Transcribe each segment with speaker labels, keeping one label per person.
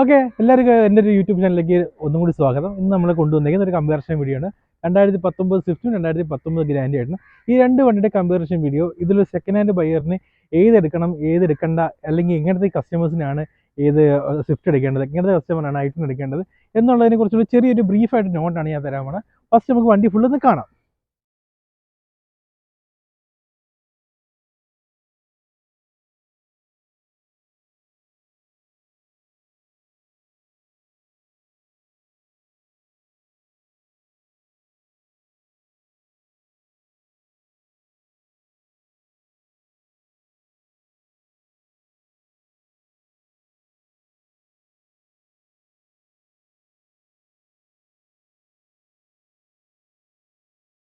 Speaker 1: Okay, എല്ലാവർക്കും എൻ്റെ ഒരു യൂട്യൂബ് ചാനലിലേക്ക് ഒന്നും കൂടി സ്വാഗതം. ഇന്ന് നമ്മൾ കൊണ്ടുവന്നിരിക്കുന്ന ഒരു കമ്പാരിസൺ വീഡിയോ ആണ്. 2019 സ്വിഫ്റ്റും 2019 ഗ്രാൻഡ് ആയിരുന്നു. ഈ രണ്ട് വണ്ടിയുടെ കമ്പാരിസൺ വീഡിയോ. ഇതിൽ സെക്കൻഡ് ഹാൻഡ് ബയറിന് ഏതെടുക്കണം, ഏതെടുക്കണ്ട, അല്ലെങ്കിൽ എങ്ങനത്തെ കസ്റ്റമേഴ്സിനാണ് ഏത് സ്വിഫ്റ്റ് എടുക്കേണ്ടത്, എങ്ങനത്തെ കസ്റ്റമറാണ് ഐറ്റം എടുക്കേണ്ടത് എന്നുള്ളതിനെ കുറിച്ചുള്ള ചെറിയൊരു ബ്രീഫായിട്ട് നോട്ടാണ് ഞാൻ തരാൻ പോണത്. ഫസ്റ്റ് നമുക്ക് വണ്ടി ഫുള്ള് ഒന്ന് കാണാം.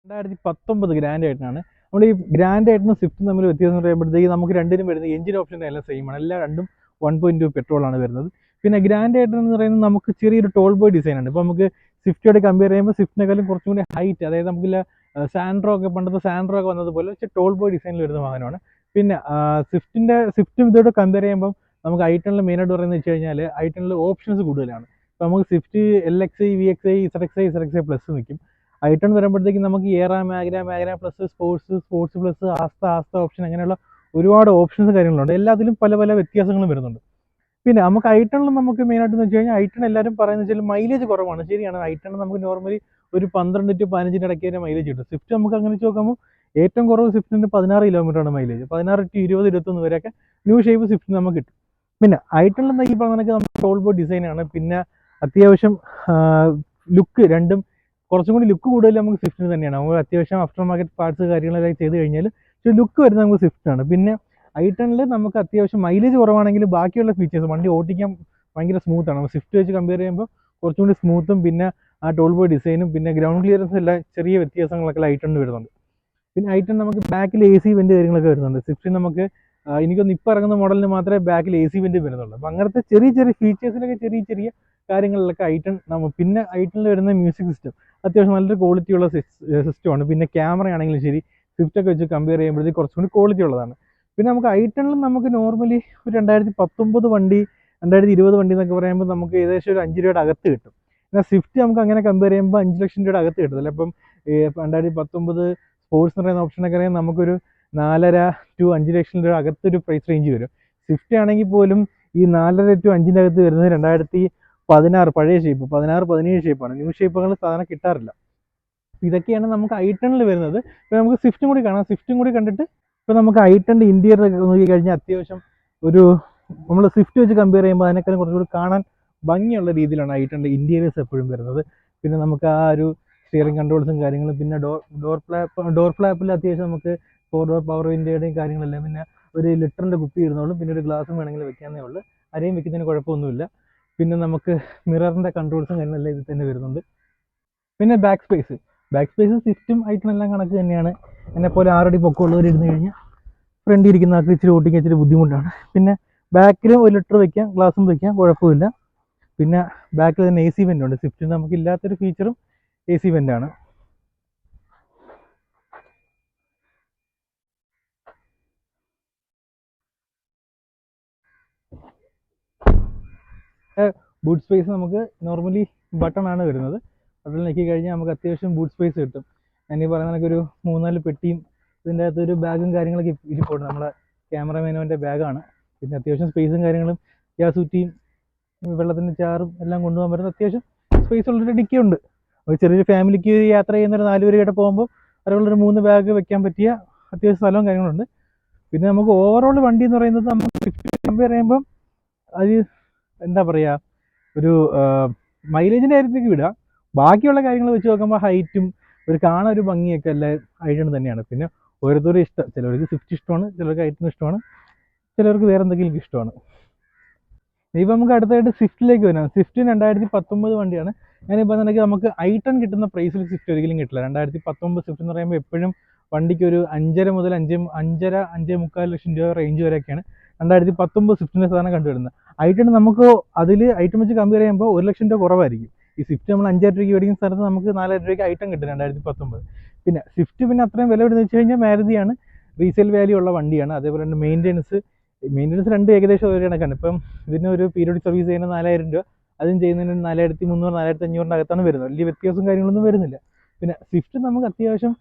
Speaker 1: രണ്ടായിരത്തി 19 ഗ്രാൻഡ് ആയിട്ടാണ്. നമ്മൾ ഈ ഗ്രാൻഡ് ആയിട്ടും സ്വിഫ്റ്റും തമ്മിൽ വ്യത്യാസം പറയുമ്പോഴത്തേക്ക് നമുക്ക് രണ്ടിനും വരുന്നത് എഞ്ചിൻ ഓപ്ഷൻ എല്ലാം സെയിം ആണ്. എല്ലാം രണ്ടും 1.2 പെട്രോളാണ് വരുന്നത്. പിന്നെ ഗ്രാൻഡ് ആയിട്ട് എന്ന് പറയുന്നത് നമുക്ക് ചെറിയൊരു ടോൾ ബോയ് ഡിസൈൻ ആണ്. ഇപ്പോൾ നമുക്ക് സ്വിഫ്റ്റോട് കമ്പയർ ചെയ്യുമ്പോൾ സ്വിഫ്റ്റിനെക്കാളും കുറച്ചും കൂടി ഹൈറ്റ്, അതായത് നമുക്കില്ല സാൻഡ്രോ ഒക്കെ പണ്ടത്തെ സാൻഡ്രോ ഒക്കെ വന്നതുപോലെ ടോൾ ബോയ് ഡിസൈനിൽ വരുന്ന വാഹനമാണ്. പിന്നെ സ്വിഫ്റ്റും ഇതോട് കമ്പയർ ചെയ്യുമ്പോൾ നമുക്ക് ഐറ്റണിൽ മെയിനായിട്ട് പറയുന്നത് വെച്ച് കഴിഞ്ഞാൽ ഐറ്റണിൽ ഓപ്ഷൻസ് കൂടുതലാണ്. ഇപ്പോൾ നമുക്ക് Swift LXi, VXi, ZXi, ZXi plus നിൽക്കും. ഐട്ടൺ വരുമ്പോഴത്തേക്ക് നമുക്ക് Era, Magna plus, sports plus, Asta option, അങ്ങനെയുള്ള ഒരുപാട് ഓപ്ഷൻസ് കാര്യങ്ങളുണ്ട്. എല്ലാത്തിലും പല പല വ്യത്യാസങ്ങളും വരുന്നുണ്ട്. പിന്നെ നമുക്ക് ഐട്ടണിൽ നമുക്ക് മെയിനായിട്ട് എന്ന് വെച്ച് കഴിഞ്ഞാൽ ഐട്ടൺ എല്ലാവരും പറയുന്നത് വെച്ചാൽ മൈലേജ് കുറവാണ്. ശരിയാണ്, ഐട്ടൺ നമുക്ക് നോർമലി ഒരു 12 to 15 ഇടയ്ക്ക് തന്നെ മൈലേജ് കിട്ടും. സ്വിഫ്റ്റ് നമുക്ക് അങ്ങനെ വെച്ച് നോക്കുമ്പോൾ ഏറ്റവും കുറവ് സ്വിഫ്റ്റിൻ്റെ 16 കിലോമീറ്ററാണ് മൈലേജ്. 16 to 20, 21 വരെയൊക്കെ ന്യൂ ഷേപ്പ് സ്വിഫ്റ്റ് നമുക്ക് കിട്ടും. പിന്നെ ഐട്ടണിൽ ഈ പറഞ്ഞതൊക്കെ നമുക്ക് ടോൾ ബോർഡ് ഡിസൈനാണ്. പിന്നെ അത്യാവശ്യം ലുക്ക് രണ്ടും കുറച്ചും കൂടി ലുക്ക് കൂടുതൽ നമുക്ക് സ്വിഫ്റ്റിന് തന്നെയാണ്. നമുക്ക് അത്യാവശ്യം ആഫ്റ്റർ മാർക്കറ്റ് പാർട്സ് കാര്യങ്ങളൊക്കെ ചെയ്ത് കഴിഞ്ഞാൽ പക്ഷേ ലുക്ക് വരുന്നത് നമുക്ക് സ്വിഫ്റ്റാണ്. പിന്നെ ഐട്ടണിൽ നമുക്ക് അത്യാവശ്യം മൈലേജ് കുറവാണെങ്കിൽ ബാക്കിയുള്ള ഫീച്ചേഴ്സ് വണ്ടി ഓടിക്കാൻ ഭയങ്കര സ്മൂത്താണ്. നമ്മൾ സ്വിഫ്റ്റ് വെച്ച് കമ്പയർ ചെയ്യുമ്പോൾ കുറച്ചും കൂടി സ്മൂത്തും പിന്നെ ആ ടോൾ ബോയ് ഡിസൈനും പിന്നെ ഗ്രൗണ്ട് ക്ലിയറൻസും എല്ലാം ചെറിയ വ്യത്യാസങ്ങളൊക്കെ ഐട്ടണിൽ വരുന്നുണ്ട്. പിന്നെ ഐട്ടൺ നമുക്ക് ബാക്കിൽ AC വെന്റ് കാര്യങ്ങളൊക്കെ വരുന്നുണ്ട്. സ്വിഫ്റ്റിന് നമുക്ക് എനിക്കൊന്ന് ഇപ്പോൾ ഇറങ്ങുന്ന മോഡലിന് മാത്രമേ ബാക്കിൽ AC വെന്റ് വരുന്നുള്ളൂ. അപ്പോൾ അങ്ങനത്തെ ചെറിയ ചെറിയ ഫീച്ചേഴ്സിലൊക്കെ ചെറിയ ചെറിയ കാര്യങ്ങളിലൊക്കെ ഐട്ടൺ പിന്നെ ഐട്ടണിൽ വരുന്ന മ്യൂസിക് സിസ്റ്റം അത്യാവശ്യം നല്ലൊരു ക്വാളിറ്റിയുള്ള സിസ്റ്റമാണ്. പിന്നെ ക്യാമറ ആണെങ്കിലും ശരി സ്വിഫ്റ്റൊക്കെ വെച്ച് കമ്പയർ ചെയ്യുമ്പോഴത്തേക്ക് കുറച്ചും കൂടി ക്വാളിറ്റി ഉള്ളതാണ്. പിന്നെ നമുക്ക് ഐട്ടണിലും നമുക്ക് നോർമലി ഒരു 2019 വണ്ടി, 2020 വണ്ടി എന്നൊക്കെ പറയുമ്പോൾ നമുക്ക് ഏകദേശം ഒരു 5 രൂപയുടെ അകത്ത് കിട്ടും. എന്നാൽ സ്വിഫ്റ്റ് നമുക്ക് അങ്ങനെ കമ്പയർ ചെയ്യുമ്പോൾ 5 ലക്ഷം രൂപയുടെ അകത്ത് കിട്ടത്തില്ല. അപ്പം 2019 സ്പോർട്സ് എന്ന് പറയുന്ന ഓപ്ഷനൊക്കെ അറിയാൻ നമുക്കൊരു 4.5 to 5 ലക്ഷം രൂപ അകത്തൊരു പ്രൈസ് റേഞ്ച് വരും. സ്വിഫ്റ്റ് ആണെങ്കിൽ പോലും ഈ 4.5 to 5 അകത്ത് വരുന്നത് 2016 പഴയ ഷേപ്പ്, 16, 17 ഷേപ്പാണ്. ന്യൂ ഷേപ്പുകൾ സാധനം കിട്ടാറില്ല. ഇതൊക്കെയാണ് നമുക്ക് ഐട്ടണിൽ വരുന്നത്. ഇപ്പോൾ നമുക്ക് സ്വിഫ്റ്റും കൂടി കാണാം. സ്വിഫ്റ്റും കൂടി കണ്ടിട്ട് ഇപ്പോൾ നമുക്ക് ഐട്ടണിൻ്റെ ഇൻറ്റീരിയർ നോക്കി കഴിഞ്ഞാൽ അത്യാവശ്യം ഒരു നമ്മൾ സ്വിഫ്റ്റ് വെച്ച് കമ്പയർ ചെയ്യുമ്പോൾ അതിനേക്കാളും കുറച്ചുകൂടി കാണാൻ ഭംഗിയുള്ള രീതിയിലാണ് ഐട്ടണിൻ്റെ ഇൻറ്റീരിയേഴ്സ് എപ്പോഴും വരുന്നത്. പിന്നെ നമുക്ക് ആ ഒരു സ്റ്റിയറിംഗ് കൺട്രോൾസും കാര്യങ്ങളും, പിന്നെ ഡോർ ഫ്ലാപ്പിൽ അത്യാവശ്യം നമുക്ക് 4 ഡോർ പവർ വിൻഡോയുടെയും കാര്യങ്ങളെല്ലാം, പിന്നെ ഒരു ലിറ്ററിൻ്റെ കുപ്പി ഇരുന്നോളും, പിന്നെ ഒരു ഗ്ലാസും വേണമെങ്കിൽ വെക്കാന്നേ ഉള്ളൂ. അരയും വെക്കുന്നതിന് കുഴപ്പമൊന്നുമില്ല. പിന്നെ നമുക്ക് മിററിൻ്റെ കൺട്രോൾസും കാര്യങ്ങളെല്ലാം ഇതിൽ തന്നെ വരുന്നുണ്ട്. പിന്നെ ബാക്ക് സ്പേസ് സ്വിഫ്റ്റും ഐട്ടണെല്ലാം കണക്ക് തന്നെയാണ്. എന്നെപ്പോലെ 6 അടി പൊക്കമുള്ളവർ ഇരുന്ന് കഴിഞ്ഞാൽ ഫ്രണ്ടിൽ ഇരിക്കുന്ന ആൾക്ക് ഇച്ചിരി ഓട്ടിക്കാൻ ഇച്ചിരി ബുദ്ധിമുട്ടാണ്. പിന്നെ ബാക്കിലും 1 ലിറ്റർ വെക്കാം, ഗ്ലാസും വെക്കാം, കുഴപ്പമില്ല. പിന്നെ ബാക്കിൽ തന്നെ AC വെൻ്റ് ഉണ്ട്. സ്വിഫ്റ്റിന് നമുക്ക് ഇല്ലാത്തൊരു ഫീച്ചറും AC വെൻ്റാണ്. ബൂട്ട് സ്പേസ് നമുക്ക് നോർമലി ബട്ടൺ ആണ് വരുന്നത്. ബട്ടൺ ഞെക്കി കഴിഞ്ഞാൽ നമുക്ക് അത്യാവശ്യം ബൂട്ട് സ്പേസ് കിട്ടും. ഞാനീ പറയുന്ന കണക്കൊരു 3-4 പെട്ടിയും ഇതിൻ്റെ അകത്തൊരു ബാഗും കാര്യങ്ങളൊക്കെ ഇരിപ്പുണ്ട്. നമ്മളെ ക്യാമറമാനോൻ്റെ ബാഗാണ്. പിന്നെ അത്യാവശ്യം സ്പേസും കാര്യങ്ങളും ഗ്യാസ് കുറ്റിയും വെള്ളത്തിൻ്റെ ചാറും എല്ലാം കൊണ്ടുപോകാൻ പറ്റുന്ന അത്യാവശ്യം സ്പേസ് ഉള്ളൊരു ഡിക്കിയുണ്ട്. ഒരു ചെറിയൊരു ഫാമിലിക്ക് യാത്ര ചെയ്യുന്നൊരു 4 പേരുമായിട്ട് പോകുമ്പോൾ അതിലുള്ളൊരു 3 ബാഗ് വെക്കാൻ പറ്റിയ അത്യാവശ്യം സ്ഥലവും കാര്യങ്ങളുണ്ട്. പിന്നെ നമുക്ക് ഓവറോൾ വണ്ടി എന്ന് പറയുന്നത് നമുക്ക് കമ്പയർ ചെയ്യുമ്പം അത് എന്താ പറയുക, ഒരു മൈലേജിൻ്റെ കാര്യത്തേക്ക് വിടുക. ബാക്കിയുള്ള കാര്യങ്ങൾ വെച്ച് നോക്കുമ്പോൾ ഹൈറ്റും ഒരു കാണാൻ ഒരു ഭംഗിയൊക്കെ എല്ലാം ഐട്ടൺ തന്നെയാണ്. പിന്നെ ഓരോരുത്തരും ഇഷ്ടം, ചിലവർക്ക് സ്വിഫ്റ്റ് ഇഷ്ടമാണ്, ചിലർക്ക് ഐട്ടൺ ഇഷ്ടമാണ്, ചിലർക്ക് വേറെ എന്തെങ്കിലും ഇഷ്ടമാണ്. ഇപ്പം നമുക്ക് അടുത്തായിട്ട് സ്വിഫ്റ്റിലേക്ക് വരാം. സ്വിഫ്റ്റ് 2019 വണ്ടിയാണ്. ഞാനിപ്പോൾ പറഞ്ഞെങ്കിൽ നമുക്ക് ഐട്ടൺ കിട്ടുന്ന പ്രൈസിൽ സ്വിഫ്റ്റ് ഒരിക്കലും കിട്ടില്ല. 2019 സ്വിഫ്റ്റ് എന്ന് പറയുമ്പോൾ എപ്പോഴും വണ്ടിക്ക് ഒരു 5.5 മുതൽ 5.5 ലക്ഷം രൂപ റേഞ്ച് വരെയൊക്കെയാണ് 2019 സ്വിഫ്റ്റിൻ്റെ സാധനം കണ്ടുവരുന്നത്. ഐട്ടൺ നമുക്ക് അതിൽ ഐട്ടൺ വെച്ച് കമ്പയർ ചെയ്യുമ്പോൾ 1 ലക്ഷം രൂപ കുറവായിരിക്കും. ഈ സ്വിഫ്റ്റ് നമ്മൾ 5,000 രൂപയ്ക്ക് മേടിക്കുന്ന സ്ഥലത്ത് നമുക്ക് 4,000 രൂപയ്ക്ക് ഐട്ടൺ കിട്ടും 2019. പിന്നെ സ്വിഫ്റ്റ് പിന്നെ അത്രയും വില വരുന്നത് വെച്ച് കഴിഞ്ഞാൽ മാരുതിയാണ്, റീസെയിൽ വാല്യൂ ഉള്ള വണ്ടിയാണ്. അതേപോലെ തന്നെ മെയിൻ്റെനൻസ് മെയിൻ്റനൻസ് രണ്ട് ഏകദേശം ഒരു കണക്കാണ്. ഇപ്പം ഇതിനൊരു പീരിയോഡിക് സർവീസ് ചെയ്യുന്ന 4000 രൂപ, അതും ചെയ്യുന്നതിന് 4300 4500 അകത്താണ് വരുന്നത്. വലിയ വ്യത്യാസവും കാര്യങ്ങളൊന്നും വരുന്നില്ല. പിന്നെ സ്വിഫ്റ്റ് നമുക്ക് അത്യാവശ്യം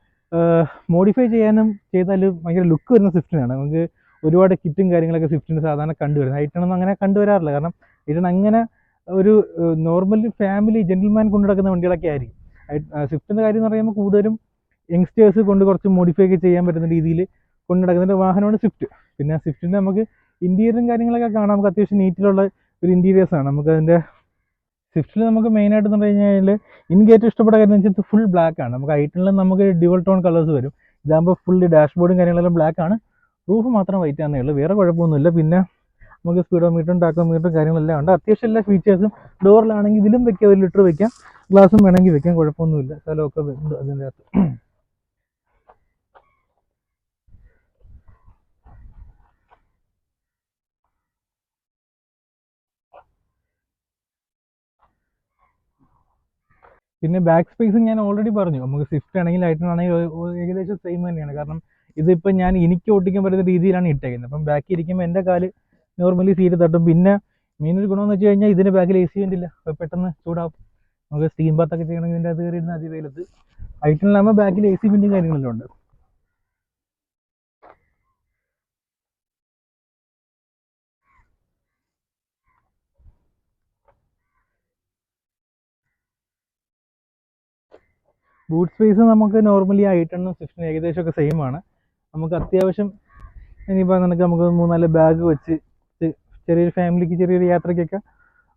Speaker 1: മോഡിഫൈ ചെയ്യാനും ചെയ്താൽ ഭയങ്കര ലുക്ക് വരുന്ന സ്വിഫ്റ്റിനാണ്. നമുക്ക് ഒരുപാട് കിറ്റും കാര്യങ്ങളൊക്കെ സ്വിഫ്റ്റിന് സാധാരണ കണ്ടുവരുന്നത്. ഐറ്റണൊന്നും അങ്ങനെ കണ്ടുവരാറില്ല. കാരണം ഐറ്റൺ അങ്ങനെ ഒരു നോർമലി ഫാമിലി ജെന്റിൽമാൻ കൊണ്ടു നടക്കുന്ന വണ്ടികളൊക്കെ ആയിരിക്കും. സ്വിഫ്റ്റിൻ്റെ കാര്യം എന്ന് പറയുമ്പോൾ കൂടുതലും യങ്സ്റ്റേഴ്സ് കൊണ്ട് കുറച്ച് മോഡിഫൈ ഒക്കെ ചെയ്യാൻ പറ്റുന്ന രീതിയിൽ കൊണ്ട് നടക്കുന്ന വാഹനമാണ് സ്വിഫ്റ്റ്. പിന്നെ സ്വിഫ്റ്റിൻ്റെ നമുക്ക് ഇൻറ്റീരിയറും കാര്യങ്ങളൊക്കെ കാണാം. നമുക്ക് അത്യാവശ്യം നീറ്റിലുള്ള ഒരു ഇൻറ്റീരിയേഴ്സാണ്. നമുക്കതിൻ്റെ സ്വിഫ്റ്റിൽ നമുക്ക് മെയിനായിട്ട് എന്ന് പറഞ്ഞു കഴിഞ്ഞാൽ എനിക്ക് ഏറ്റവും ഇഷ്ടപ്പെട്ട കാര്യം എന്ന് വെച്ചാൽ ഫുൾ ബ്ലാക്ക് ആണ്. നമുക്ക് ഐറ്റണിൽ നമുക്ക് ഡ്യുവൽ ടോൺ കളേഴ്സ് വരും. ഇതാകുമ്പോൾ ഫുള്ള് ഡാഷ്ബോർഡും കാര്യങ്ങളെല്ലാം ബ്ലാക്ക് ആണ്. റൂഫ് മാത്രം വൈറ്റ് ആണെന്നേ ഉള്ളൂ, വേറെ കുഴപ്പമൊന്നുമില്ല. പിന്നെ നമുക്ക് സ്പീഡോമീറ്ററും ടാക്കോമീറ്ററും കാര്യങ്ങളെല്ലാം ഉണ്ട്. അത്യാവശ്യം എല്ലാ ഫീച്ചേഴ്സും ഡോറിലാണെങ്കിൽ ഇതിലും വെക്കാം, 1 ലിറ്റർ വെക്കാം, ഗ്ലാസും വേണമെങ്കിൽ വെക്കാം, കുഴപ്പമൊന്നുമില്ല. സ്ഥലമൊക്കെ ഉണ്ട് അതിൻ്റെ അകത്ത്. പിന്നെ ബാക്ക് സ്പേസ് ഞാൻ ഓൾറെഡി പറഞ്ഞു, നമുക്ക് സ്വിഫ്റ്റ് ആണെങ്കിൽ ഐറ്റൺ ആണെങ്കിൽ ഏകദേശം സെയിം തന്നെയാണ്. കാരണം ഇതിപ്പോൾ ഞാൻ എനിക്ക് ഓട്ടിക്കാൻ പറ്റുന്ന രീതിയിലാണ് ഇട്ടേക്കുന്നത്. അപ്പം ബാക്കിൽ ഇരിക്കുമ്പോൾ എൻ്റെ കാല് നോർമലി സീറ്റ് തട്ടും. പിന്നെ മെയിനൊരു ഗുണമെന്ന് വെച്ച് കഴിഞ്ഞാൽ ഇതിന് ബാക്കിൽ AC വെൻ്റ് ഇല്ല, പെട്ടെന്ന് ചൂടാവും. നമുക്ക് സ്റ്റീം ബാത്തൊക്കെ ചെയ്യണമെങ്കിൽ ഇതിൻ്റെ അത് കയറിയിരുന്ന അതിവേലത്ത്. ഐറ്റണിലാകുമ്പോൾ ബാക്കിൽ AC വെൻ്റും കാര്യങ്ങളെല്ലാം ഉണ്ട്. ബൂട്ട് സ്പേസ് നമുക്ക് നോർമലി ഐറ്റണും സ്വിഫ്റ്റിനും ഏകദേശമൊക്കെ സെയിം ആണ്. നമുക്ക് അത്യാവശ്യം ഇനിയിപ്പോൾ നമുക്ക് 3-4 ബാഗ് വെച്ച് ചെറിയൊരു ഫാമിലിക്ക് ചെറിയൊരു യാത്രയ്ക്കൊക്കെ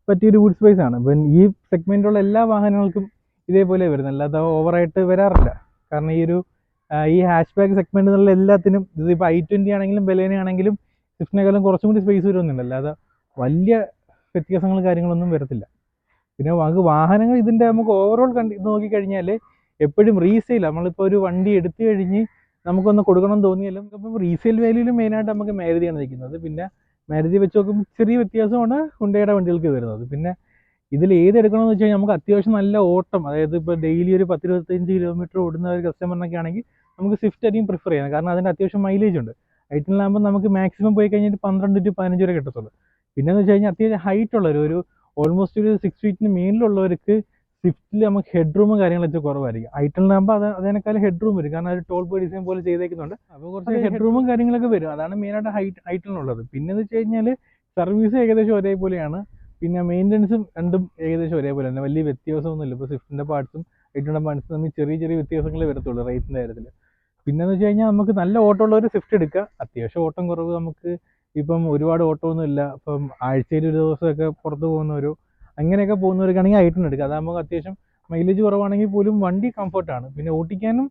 Speaker 1: പറ്റിയൊരു ബൂട്ട് സ്പേസ് ആണ്. ഇപ്പം ഈ സെഗ്മെൻറ്റിലുള്ള എല്ലാ വാഹനങ്ങൾക്കും ഇതേപോലെ വരുന്നത്, അല്ലാതെ ഓവറായിട്ട് വരാറില്ല. കാരണം ഈ ഹാഷ് ബാഗ് സെഗ്മെൻറ്റിലുള്ള എല്ലാത്തിനും ഇതിപ്പോൾ i20 ആണെങ്കിലും ബലേന ആണെങ്കിലും സ്വിഫ്റ്റിനേക്കാളും കുറച്ചും കൂടി സ്പേസ് വരുമെന്നുണ്ട്, അല്ലാതെ വലിയ വ്യത്യാസങ്ങളും കാര്യങ്ങളൊന്നും വരത്തില്ല. പിന്നെ നമുക്ക് വാഹനങ്ങൾ ഇതിൻ്റെ നമുക്ക് ഓവറോൾ നോക്കിക്കഴിഞ്ഞാൽ എപ്പോഴും റീസെയിൽ, നമ്മളിപ്പോൾ ഒരു വണ്ടി എടുത്തു കഴിഞ്ഞ് നമുക്കൊന്ന് കൊടുക്കണം തോന്നിയാലും ഇപ്പം റീസെയിൽ വാല്യൂയിൽ മെയിനായിട്ട് നമുക്ക് മാരുതിയാണ് നിൽക്കുന്നത്. പിന്നെ മാരുതി വെച്ച് നോക്കുമ്പോൾ ചെറിയ വ്യത്യാസമാണ് ഹുണ്ടയുടെ വണ്ടികൾക്ക് വരുന്നത്. പിന്നെ ഇതിൽ ഏത് എടുക്കണമെന്ന് വെച്ച് കഴിഞ്ഞാൽ നമുക്ക് അത്യാവശ്യം നല്ല ഓട്ടം, അതായത് ഇപ്പോൾ ഡെയിലി ഒരു 10-25 കിലോമീറ്റർ ഓടുന്ന ഒരു കസ്റ്റമറിനൊക്കെ ആണെങ്കിൽ നമുക്ക് സ്വിഫ്റ്റ് ആയിരിക്കും പ്രിഫർ ചെയ്യുന്നത്. കാരണം അതിന് അത്യാവശ്യം മൈലേജ് ഉണ്ട്. ഐറ്റണിലാകുമ്പോൾ നമുക്ക് മാക്സിമം പോയി കഴിഞ്ഞിട്ട് 12 to 15 വരെ കിട്ടത്തുള്ളൂ. പിന്നെയെന്ന് വെച്ച് കഴിഞ്ഞാൽ അത്യാവശ്യം ഹൈറ്റ് ഉള്ളവർ, ഒരു ഓൾമോസ്റ്റ് ഒരു 6 ഫീറ്റിന് മേലിലുള്ളവർക്ക് സ്വിഫ്റ്റിൽ നമുക്ക് ഹെഡ് റൂമും കാര്യങ്ങളൊക്കെ കുറവായിരിക്കും. ഐറ്റണിലാകുമ്പോൾ അതിനേക്കാളും ഹെഡ് റൂം വരും. കാരണം അത് ടോൾ ബോയ് ഡിസൈൻ പോലെ ചെയ്തേക്കുന്നുണ്ട്. അപ്പോൾ കുറച്ച് ഹെഡ് റൂമും കാര്യങ്ങളൊക്കെ വരും. അതാണ് മെയിനായിട്ട് ഐറ്റണിലുള്ളത്. പിന്നെന്ന് വെച്ച് കഴിഞ്ഞാൽ സർവീസ് ഏകദേശം ഒരേപോലെയാണ്. പിന്നെ മെയിൻ്റനൻസും രണ്ടും ഏകദേശം ഒരേപോലെ തന്നെ, വലിയ വ്യത്യാസമൊന്നുമില്ല. ഇപ്പോൾ സ്വിഫ്റ്റിൻ്റെ പാർട്സും ഐറ്റണിൻ്റെ പാർട്സും തമ്മിൽ ചെറിയ ചെറിയ വ്യത്യാസങ്ങളേ വരത്തുള്ളൂ റേറ്റിൻ്റെ കാര്യത്തിൽ. പിന്നെന്ന് വെച്ച് കഴിഞ്ഞാൽ നമുക്ക് നല്ല ഓട്ടമുള്ളവർ സ്വിഫ്റ്റ് എടുക്കുക. അത്യാവശ്യം ഓട്ടം കുറവ്, നമുക്ക് ഇപ്പം ഒരുപാട് ഓട്ടമൊന്നും ഇല്ല, ഇപ്പം ആഴ്ചയിൽ ഒരു ദിവസമൊക്കെ പുറത്ത് പോകുന്നവരോ അങ്ങനെയൊക്കെ പോകുന്നവർക്കാണെങ്കിൽ ഐറ്റൺ എടുക്കുക. അതാകുമ്പോൾ അത്യാവശ്യം മൈലേജ് കുറവാണെങ്കിൽ പോലും വണ്ടി കംഫർട്ടാണ്. പിന്നെ ഓട്ടിക്കാനും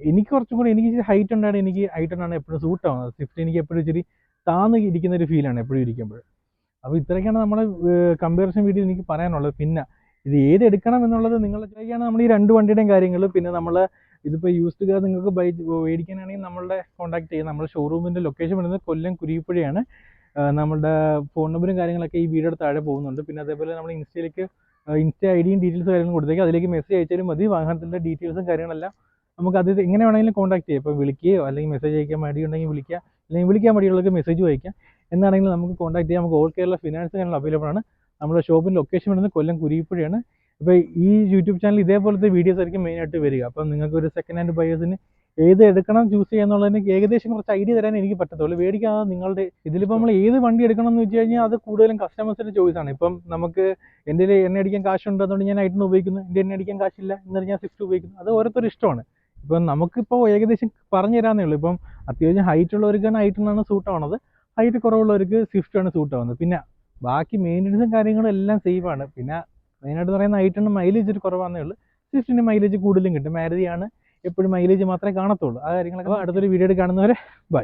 Speaker 1: എനിക്ക് കുറച്ചും കൂടി ഇച്ചിരി ഹൈറ്റ് ഉണ്ടാണ്, എനിക്ക് ഐറ്റണാണ് എപ്പോഴും സൂട്ട് ആവുന്നത്. സ്വിഫ്റ്റ് എനിക്ക് എപ്പോഴും ഇച്ചിരി താന്ന് ഇരിക്കുന്ന ഒരു ഫീലാണ് എപ്പോഴും ഇരിക്കുമ്പോൾ. അപ്പോൾ ഇത്രയൊക്കെയാണ് നമ്മുടെ കമ്പാരിസൺ വീഡിയോ എനിക്ക് പറയാനുള്ളത്. പിന്നെ ഇത് ഏത് എടുക്കണം എന്നുള്ളത് നിങ്ങളൊക്കെയാണ് നമ്മൾ ഈ രണ്ട് വണ്ടിയുടെയും കാര്യങ്ങൾ. പിന്നെ നമ്മൾ ഇതിപ്പോൾ യൂസ്ഡ് കാർ നിങ്ങൾക്ക് മേടിക്കാനാണെങ്കിൽ നമ്മളുടെ കോൺടാക്ട് ചെയ്യുക. നമ്മുടെ ഷോറൂമിൻ്റെ ലൊക്കേഷൻ വരുന്നത് കൊല്ലം കുരിപ്പുഴയാണ്. നമ്മളുടെ ഫോൺ നമ്പറും കാര്യങ്ങളൊക്കെ ഈ വീഡിയോയുടെ താഴെ പോകുന്നുണ്ട്. പിന്നെ അതേപോലെ നമ്മൾ ഇൻസ്റ്റയിലേക്ക് ഇൻസ്റ്റ ഐഡിയും ഡീറ്റെയിൽസ് കാര്യങ്ങളും കൊടുത്തേക്കും. അതിലേക്ക് മെസ്സേജ് അയച്ചാലും മതി. വാഹനത്തിൻ്റെ ഡീറ്റെയിൽസും കാര്യങ്ങളെല്ലാം നമുക്ക് അത് എങ്ങനെ വേണമെങ്കിലും കോൺടാക്ട് ചെയ്യാം. ഇപ്പോൾ വിളിക്കുകയോ അല്ലെങ്കിൽ മെസ്സേജ് അയക്കാൻ മടിയുണ്ടെങ്കിൽ വിളിക്കുക, അല്ലെങ്കിൽ വിളിക്കാൻ മടിയുള്ളവർക്ക് മെസ്സേജ് അയക്കാം. എന്നാണെങ്കിലും നമുക്ക് കോൺടാക്ട് ചെയ്യാം. നമുക്ക് all Kerala finance channel available ആണ്. നമ്മുടെ ഷോപ്പിൻ്റെ ലൊക്കേഷൻ വരുന്നത് കൊല്ലം കുരിപ്പുഴയാണ്. ഇപ്പോൾ ഈ യൂട്യൂബ് ചാനൽ ഇതേപോലത്തെ വീഡിയോസ് ആയിരിക്കും മെയിനായിട്ട് വരിക. അപ്പം നിങ്ങൾക്ക് ഒരു സെക്കൻഡ് ഹാൻഡ് ബയേഴ്സിന് ഏത് എടുക്കണം ചൂസ് ചെയ്യാന്നുള്ളതിന് ഏകദേശം കുറച്ച് ഐഡിയ തരാൻ എനിക്ക് പറ്റത്തുള്ളൂ. മേടിക്കാതെ നിങ്ങളുടെ ഇതിലിപ്പോൾ നമ്മൾ ഏത് വണ്ടി എടുക്കണം എന്ന് വെച്ച് കഴിഞ്ഞാൽ അത് കൂടുതലും കസ്റ്റമേഴ്സിൻ്റെ ചോയ്സാണ്. ഇപ്പം നമുക്ക് എൻ്റെ എണ്ണ അടിക്കാൻ കാശുണ്ട്, അതുകൊണ്ട് ഞാൻ ഐറ്റൺ ഉപയോഗിക്കുന്നു. എൻ്റെ എണ്ണ അടിക്കാൻ കാശില്ല എന്നിട്ട് ഞാൻ സ്വിഫ്റ്റ് ഉപയോഗിക്കുന്നു. അത് ഓരോരുത്തർ ഇഷ്ടമാണ്. ഇപ്പം നമുക്കിപ്പോൾ ഏകദേശം പറഞ്ഞു തരാമെന്നേ ഉള്ളൂ. ഇപ്പം അത്യാവശ്യം ഹൈറ്റ് ഉള്ളവർക്കാണ് ഐറ്റണാണ് സൂട്ട് ആവുന്നത്, ഹൈറ്റ് കുറവുള്ളവർക്ക് സ്വിഫ്റ്റാണ് സൂട്ട് ആവുന്നത്. പിന്നെ ബാക്കി മെയിൻ്റനൻസും കാര്യങ്ങളും എല്ലാം സേഫാണ്. പിന്നെ മെയിനായിട്ട് പറയുന്ന ഐറ്റണ് മൈലേജ് ഒരു കുറവാണെന്നേ ഉള്ളൂ. സ്വിഫ്റ്റിന് മൈലേജ് കൂടുതലും കിട്ടും. മാരുതിയാണ് എപ്പോഴും മൈലേജ് മാത്രമേ കാണത്തുള്ളൂ. ആ കാര്യങ്ങളൊക്കെ അടുത്തൊരു വീഡിയോ കാണുന്നവരെ ബൈ.